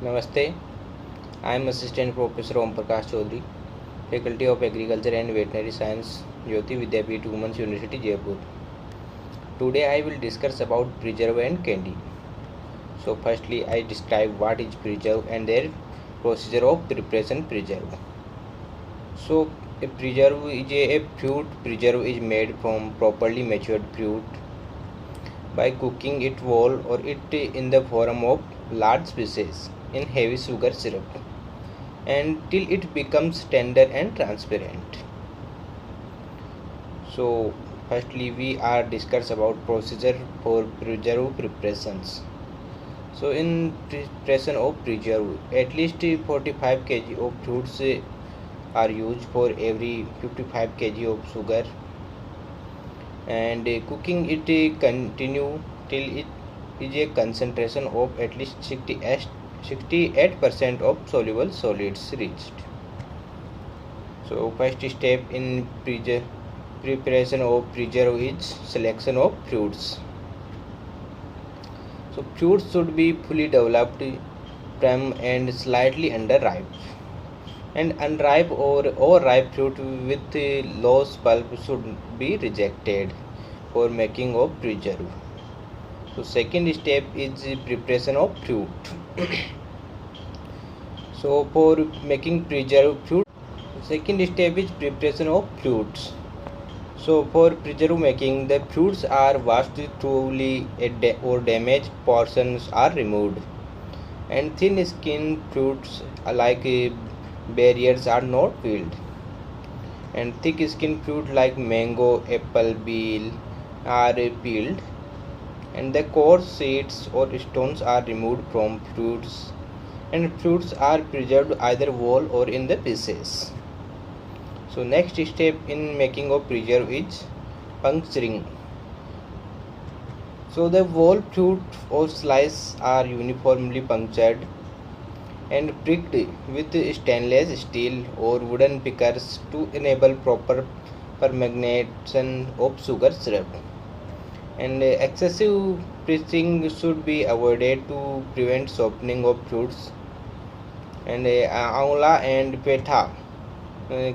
Namaste. I am Assistant Professor Om Prakash Chaudhary, Faculty of Agriculture and Veterinary Science, Jyoti Vidyapeeth Women's University, Jaipur. Today I will discuss about preserve and candy. So firstly I describe what is preserve and their procedure of preparation preserve. So a preserve is a fruit. Preserve is made from properly matured fruit by cooking it whole or it in the form of large pieces in heavy sugar syrup until it becomes tender and transparent. So firstly we are discuss about procedure for preserve preparations. So in preparation of preserve, at least 45 kg of fruits are used for every 55 kg of sugar, and cooking it continue till it is a concentration of at least 68% of soluble solids reached. So first step in preparation of preserve is selection of fruits. So fruits should be fully developed, prime and slightly underripe, and unripe or overripe fruit with low pulp should be rejected for making of preserve. So second step is preparation of fruit. So for making preserved fruit, second step is preparation of fruits. So for preserve making, the fruits are washed thoroughly or damaged portions are removed, and thin skinned fruits like berries are not peeled, and thick skinned fruit like mango, apple, peel are peeled, and the coarse seeds or stones are removed from fruits, and fruits are preserved either whole or in the pieces. So next step in making of preserve is puncturing. So the whole fruit or slice are uniformly punctured and pricked with stainless steel or wooden pickers to enable proper fermentation of sugar syrup. And excessive pressing should be avoided to prevent softening of fruits. And amla and petha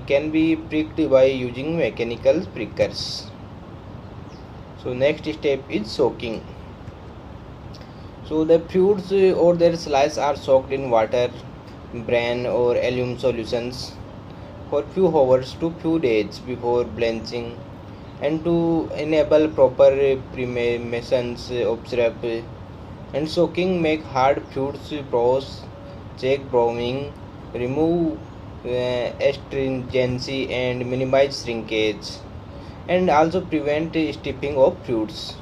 can be pricked by using mechanical prickers. So next step is soaking. So the fruits or their slice are soaked in water, bran or alum solutions for few hours to few days before blanching, and to enable proper premation of syrup. And soaking make hard fruits porous, check browning, remove astringency and minimize shrinkage, and also prevent stiffing of fruits.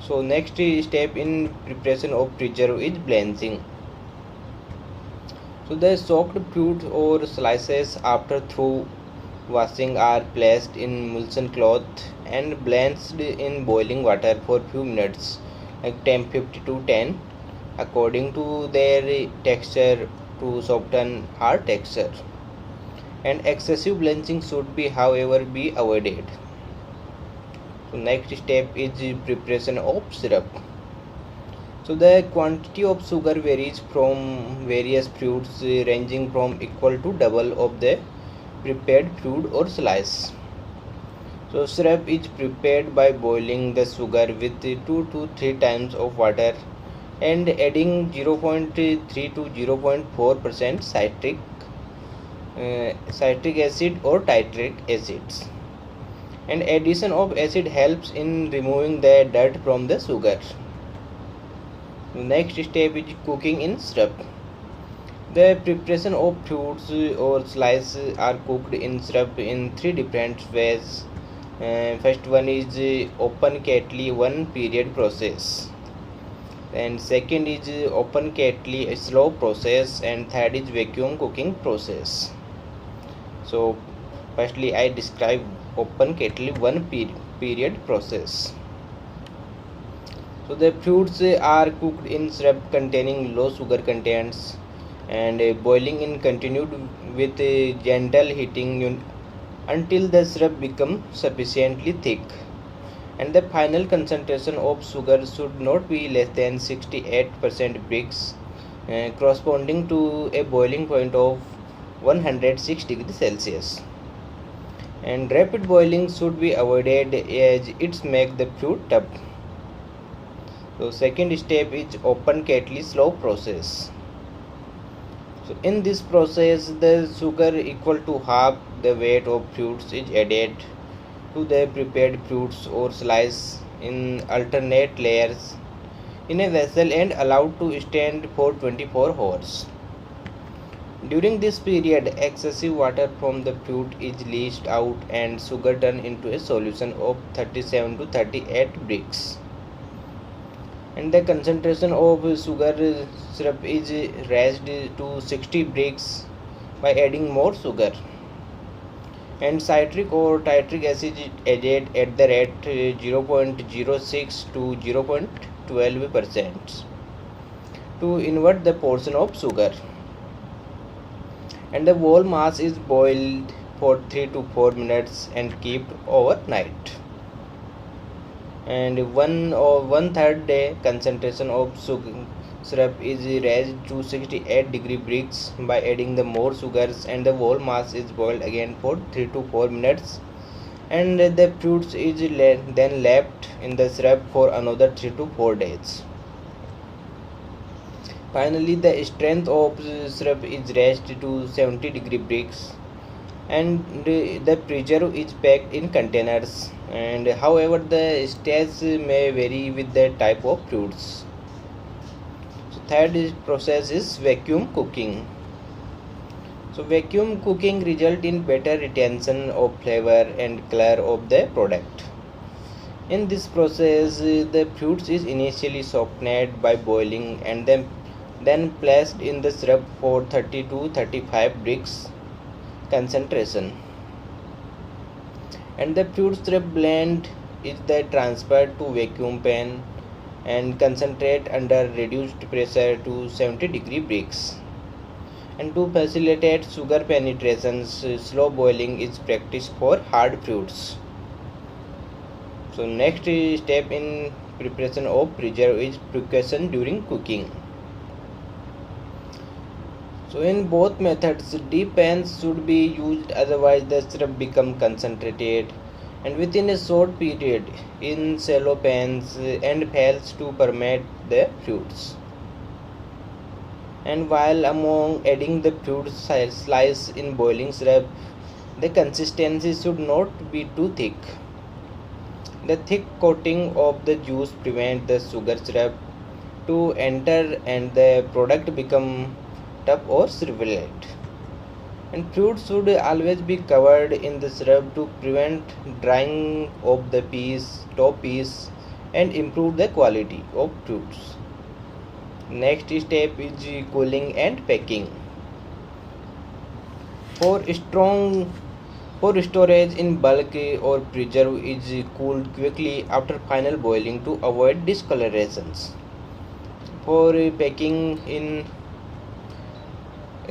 So next step in preparation of preserve is blanching. So the soaked fruit or slices after through washing are placed in emulsion cloth and blanched in boiling water for few minutes, like 10:50 to 10 according to their texture, to soften hard texture. And excessive blanching should be however be avoided. So next step is preparation of syrup. So the quantity of sugar varies from various fruits, ranging from equal to double of the prepared fruit or slice. So syrup is prepared by boiling the sugar with 2 to 3 times of water and adding 0.3 to 0.4% citric acid or tartaric acids. And addition of acid helps in removing the dirt from the sugar. Next step is cooking in syrup. The preparation of fruits or slices are cooked in syrup in three different ways. First one is open kettle 1 period process, and second is open kettle slow process, and third is vacuum cooking process. So firstly I describe open kettle 1 period process. So the fruits are cooked in syrup containing low sugar contents, and boiling in continued with gentle heating until the syrup becomes sufficiently thick, and the final concentration of sugar should not be less than 68% bricks corresponding to a boiling point of 106 degrees Celsius. And rapid boiling should be avoided as it makes the fruit tough. So second step is open kettle slow process. So in this process the sugar equal to half the weight of fruits is added to the prepared fruits or slice in alternate layers in a vessel and allowed to stand for 24 hours. During this period, excessive water from the fruit is leached out and sugar turned into a solution of 37 to 38 brix. And the concentration of sugar syrup is raised to 60 brix by adding more sugar. And citric or tartaric acid is added at the rate 0.06 to 0.12% to invert the portion of sugar. And the whole mass is boiled for 3 to 4 minutes and kept overnight. And one third day concentration of syrup is raised to 68 degree brix by adding the more sugars, and the whole mass is boiled again for 3 to 4 minutes, and the fruits is then left in the syrup for another 3 to 4 days. Finally, the strength of syrup is raised to 70 degree brix, and the preserve is packed in containers. And however, the stage may vary with the type of fruits. So third process is vacuum cooking. So vacuum cooking result in better retention of flavor and color of the product. In this process, the fruits is initially softened by boiling and then placed in the syrup for 30 to 35 brix concentration. And the fruit syrup blend is then transferred to vacuum pan and concentrate under reduced pressure to 70 degree brix. And to facilitate sugar penetration, slow boiling is practiced for hard fruits. So next step in preparation of preserve is precaution during cooking. So in both methods, deep pans should be used, otherwise the syrup become concentrated and within a short period in shallow pans and fails to ferment the fruits. And while among adding the fruit slice in boiling syrup, the consistency should not be too thick. The thick coating of the juice prevents the sugar syrup to enter and the product become tough or shriveled. And fruit should always be covered in the syrup to prevent drying of the top piece and improve the quality of fruits. Next step is cooling and packing. For storage in bulk or preserve is cooled quickly after final boiling to avoid discolorations. For packing in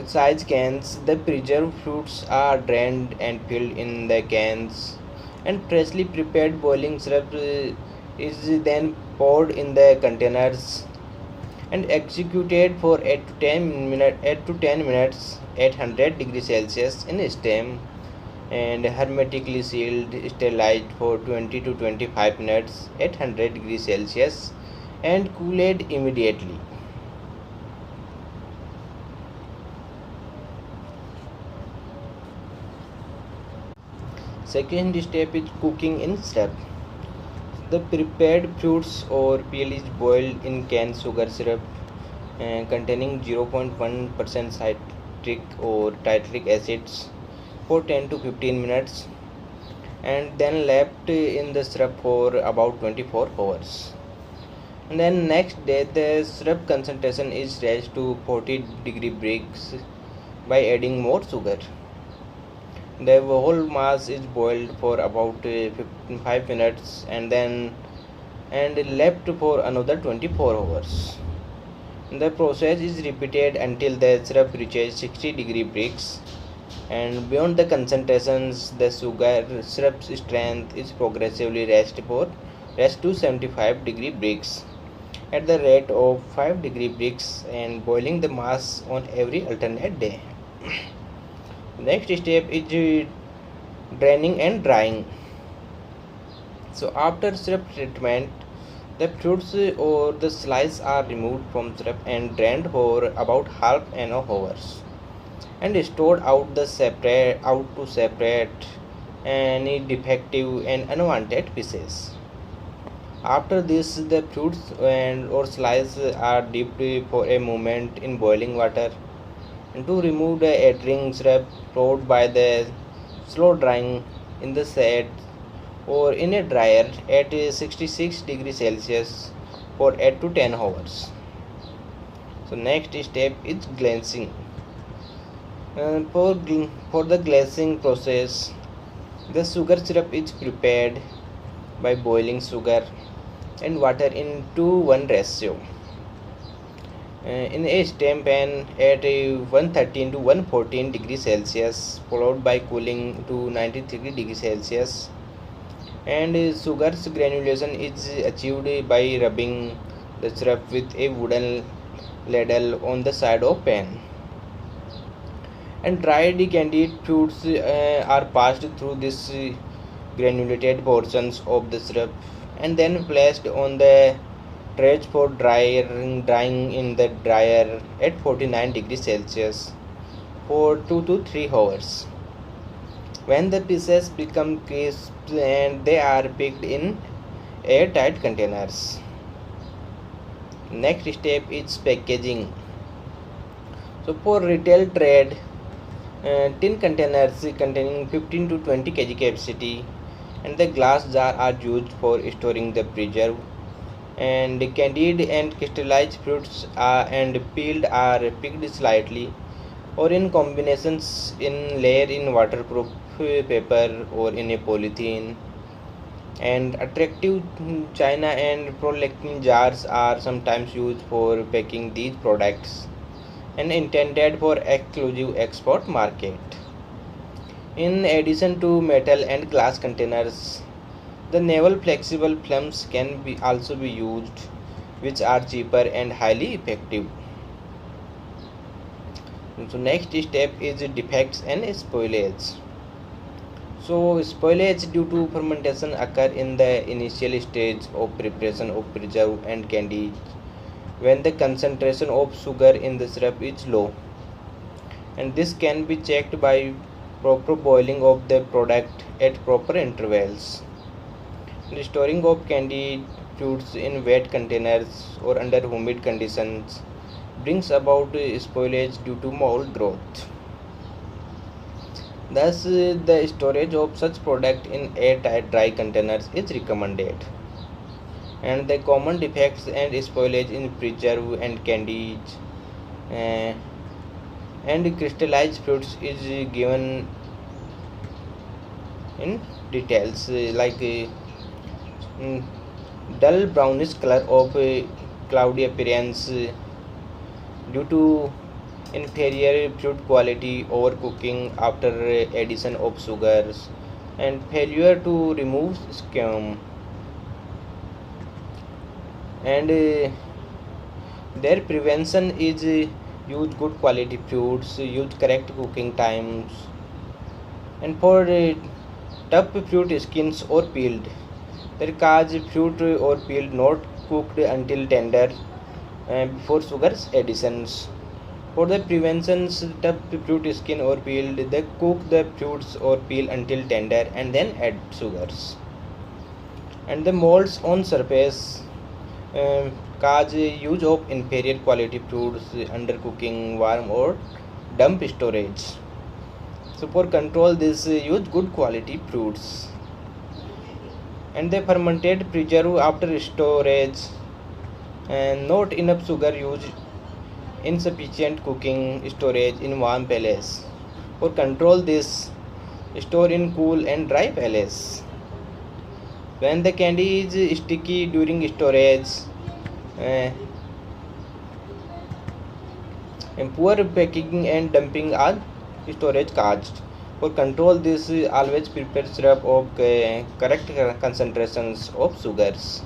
size cans, the preserved fruits are drained and filled in the cans, and freshly prepared boiling syrup is then poured in the containers and executed for 8 to 10 minutes at 100 degrees Celsius in steam and hermetically sealed, sterilized for 20 to 25 minutes at 100 degrees Celsius and cooled immediately. Second step is cooking in syrup. The prepared fruits or peel is boiled in canned sugar syrup containing 0.1% citric or tartaric acids for 10 to 15 minutes and then left in the syrup for about 24 hours. And then next day the syrup concentration is raised to 40 degree brix by adding more sugar. The whole mass is boiled for about 5 minutes and left for another 24 hours. The process is repeated until the syrup reaches 60 degree brix, and beyond the concentrations the syrup's strength is progressively raised to 75 degree brix, at the rate of 5-degree Brix and boiling the mass on every alternate day. Next step is draining and drying. So after syrup treatment, the fruits or the slice are removed from syrup and drained for about half an hour and stored out to separate any defective and unwanted pieces. After this, the fruits and or slice are dipped for a moment in boiling water and to remove the adhering syrup, followed by the slow drying in the shade or in a dryer at 66 degrees Celsius for 8 to 10 hours. So next step is glazing. For the glazing process, the sugar syrup is prepared by boiling sugar and water in 2:1 ratio in a steam pan at 113 to 114 degrees Celsius, followed by cooling to 93 degrees Celsius. And sugar's granulation is achieved by rubbing the syrup with a wooden ladle on the side of pan. And dried candied fruits are passed through this granulated portions of the syrup and then placed on the trays for drying in the dryer at 49 degrees Celsius for 2 to 3 hours. When the pieces become crisp and they are picked in airtight containers. Next step is packaging. So for retail trade, tin containers containing 15 to 20 kg capacity and the glass jar are used for storing the preserve, and candied and crystallized fruits and peeled are picked slightly or in combinations in layer in waterproof paper or in a polythene. And attractive china and prolactin jars are sometimes used for packing these products and intended for exclusive export market. In addition to metal and glass containers, the naval flexible films can also be used, which are cheaper and highly effective. So next step is defects and spoilage. So spoilage due to fermentation occur in the initial stage of preparation of preserve and candy when the concentration of sugar in the syrup is low, and this can be checked by proper boiling of the product at proper intervals. The storing of candied fruits in wet containers or under humid conditions brings about spoilage due to mold growth. Thus, the storage of such product in airtight dry containers is recommended. And the common defects and spoilage in preserve and candied uh, and crystallized fruits is given in details dull brownish color of cloudy appearance due to inferior fruit quality, overcooking after addition of sugars, and failure to remove scum. And their prevention is use good quality fruits, use correct cooking times, and for tough fruit skins or peeled, there cause fruit or peeled not cooked until tender before sugars additions. For the preventions, tough fruit skin or peeled, they cook the fruits or peel until tender and then add sugars. And the molds on surface cause use of inferior quality fruits under cooking, warm or damp storage. So for control this, use good quality fruits. And the fermented preserve after storage, and not enough sugar used, insufficient cooking storage in warm place. For control this, store in cool and dry place. When the candy is sticky during storage, uh, and poor packing and dumping are storage caused. For control this, always prepare syrup of correct concentrations of sugars.